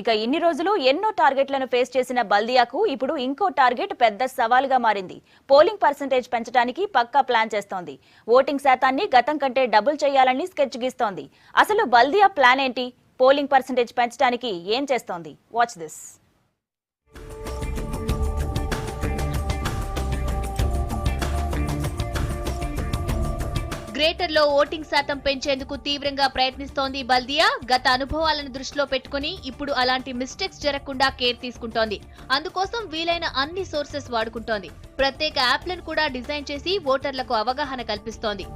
ఇక ఇన్ని రోజులు ఎన్నో టార్గెట్లను ఫేస్ చేసిన బల్దియాకు ఇప్పుడు ఇంకో టార్గెట్ పెద్ద సవాలుగా మారింది. పోలింగ్ పర్సెంటేజ్ పెంచడానికి పక్కా ప్లాన్ చేస్తోంది. ఓటింగ్ శాతాన్ని గతం కంటే డబుల్ చేయాలని స్కెచ్ గీస్తోంది. అసలు బల్దియా ప్లాన్ ఏంటి? పోలింగ్ పర్సెంటేజ్ పెంచడానికి ఏం చేస్తోంది? Watch this. గ్రేటర్ లో ఓటింగ్ శాతం పెంచేందుకు తీవ్రంగా ప్రయత్నిస్తోంది బల్దియా. గత అనుభవాలను దృష్టిలో పెట్టుకుని ఇప్పుడు అలాంటి మిస్టేక్స్ జరగకుండా కేర్ తీసుకుంటోంది. అందుకోసం వీలైన అన్ని సోర్సెస్ వాడుకుంటోంది. ప్రత్యేక యాప్లను కూడా డిజైన్ చేసి ఓటర్లకు అవగాహన కల్పిస్తోంది.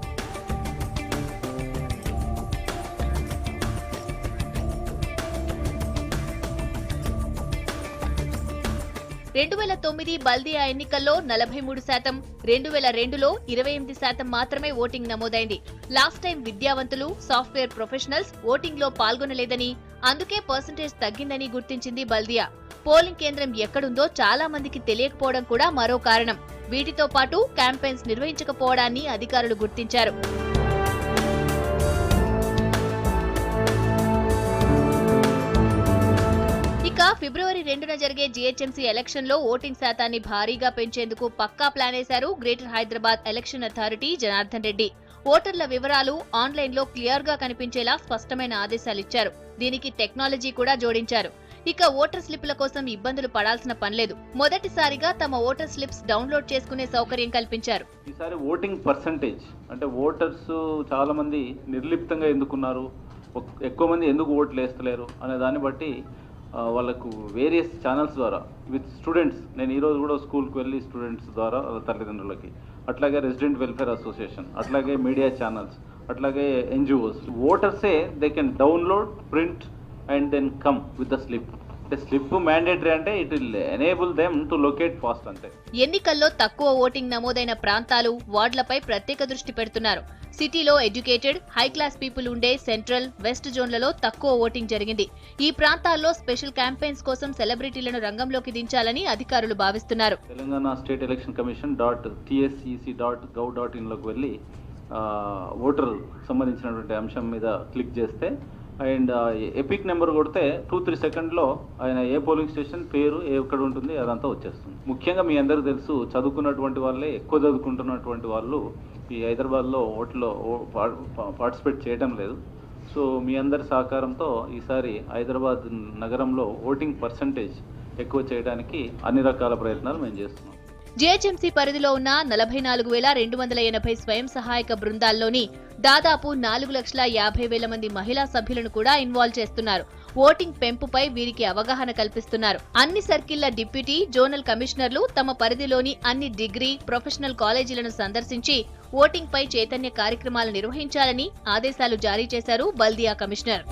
బల్దియా ఎన్నికల్లో 43%, 2002లో 28% మాత్రమే ఓటింగ్ నమోదైంది. లాస్ట్ టైం విద్యావంతులు, సాఫ్ట్వేర్ ప్రొఫెషనల్స్ ఓటింగ్ లో పాల్గొనలేదని, అందుకే పర్సెంటేజ్ తగ్గిందని గుర్తించింది బల్దియా. పోలింగ్ కేంద్రం ఎక్కడుందో చాలా మందికి తెలియకపోవడం కూడా మరో కారణం. వీటితో పాటు క్యాంపెయిన్స్ నిర్వహించకపోవడాన్ని అధికారులు గుర్తించారు. ఫిబ్రవరి 2న జరిగే జీహెచ్ఎంసీ ఎలక్షన్ లో ఓటింగ్ శాతాన్ని భారీగా పెంచేందుకు పక్కా ప్లాన్ వేశారు greater Hyderabad election authority Janardhan Reddy. ఓటర్ల వివరాలు ఆన్లైన్ లో క్లియర్ గా కనిపించేలా స్పష్టమైన ఆదేశాలిచ్చారు. దీనికి టెక్నాలజీ కూడా జోడించారు. ఇక ఓటర్ స్లిప్ల కోసం ఇబ్బందులు పడాల్సిన పనిలేదు. మొదటిసారిగా తమ ఓటర్ స్లిప్స్ డౌన్లోడ్ చేసుకునే సౌకర్యం కల్పించారు. ఈసారి ఓటింగ్ పర్సంటేజ్ అంటే ఓటర్స్ చాలా మంది నిర్లిప్తంగా ఎందుకున్నారు, ఎక్కువ మంది ఎందుకు ఓట్లు వేస్తలేరు అనే దాన్ని బట్టి వాళ్ళకు వేరియస్ ఛానల్స్ ద్వారా విత్ స్టూడెంట్స్, నేను ఈరోజు కూడా స్కూల్కి వెళ్ళి స్టూడెంట్స్ ద్వారా వాళ్ళ తల్లిదండ్రులకి, అట్లాగే రెసిడెంట్ వెల్ఫేర్ అసోసియేషన్, అట్లాగే మీడియా ఛానల్స్, అట్లాగే ఎన్జిఓస్, ఓటర్సే they can download, print and then come with the slip. అంటే స్లిప్ మ్యాండేటరీ అంటే it will enable them to locate fast. అంతే. ఎన్నికల్లో తక్కువ ఓటింగ్ నమోదైన ప్రాంతాలు, వార్డులపై ప్రత్యేక దృష్టి పెడుతున్నారు. సిటీలో ఎడ్యుకేటెడ్, హై క్లాస్ పీపుల్ ఉండే సెంట్రల్, వెస్ట్ జోన్లలో తక్కువ ఓటింగ్ జరిగింది. ఈ ప్రాంతాల్లో స్పెషల్ క్యాంపెయిన్స్ కోసం సెలబ్రిటీలను రంగంలోకి దించాలని అధికారులు భావిస్తున్నారు. Telangana state election commission .tsec.gov.in లోకి వెళ్ళి ఓటర్ సంబంధించినటువంటి అంశం మీద క్లిక్ చేస్తే అండ్ ఎపిక్ నెంబర్ కొడితే 2-3 సెకండ్లో ఆయన ఏ పోలింగ్ స్టేషన్ పేరు ఎక్కడ ఉంటుంది అదంతా వచ్చేస్తుంది. ముఖ్యంగా మీ అందరికీ తెలుసు, చదువుకున్నటువంటి వాళ్ళే ఎక్కువ చదువుకుంటున్నటువంటి వాళ్ళు ఈ హైదరాబాద్లో ఓట్లో పార్టిసిపేట్ చేయడం లేదు. సో మీ అందరి సహకారంతో ఈసారి హైదరాబాద్ నగరంలో ఓటింగ్ పర్సంటేజ్ ఎక్కువ చేయడానికి అన్ని రకాల ప్రయత్నాలు మేము చేస్తున్నాం. జీహెచ్ఎంసీ పరిధిలో ఉన్న 44,280 స్వయం సహాయక బృందాల్లోని దాదాపు 4,50,000 మంది మహిళా సభ్యులను కూడా ఇన్వాల్వ్ చేస్తున్నారు. ఓటింగ్ పెంపుపై వీరికి అవగాహన కల్పిస్తున్నారు. అన్ని సర్కిళ్ల డిప్యూటీ, జోనల్ కమిషనర్లు తమ పరిధిలోని అన్ని డిగ్రీ, ప్రొఫెషనల్ కాలేజీలను సందర్శించి ఓటింగ్ పై చైతన్య కార్యక్రమాలు నిర్వహించాలని ఆదేశాలు జారీ చేశారు బల్దియా కమిషనర్.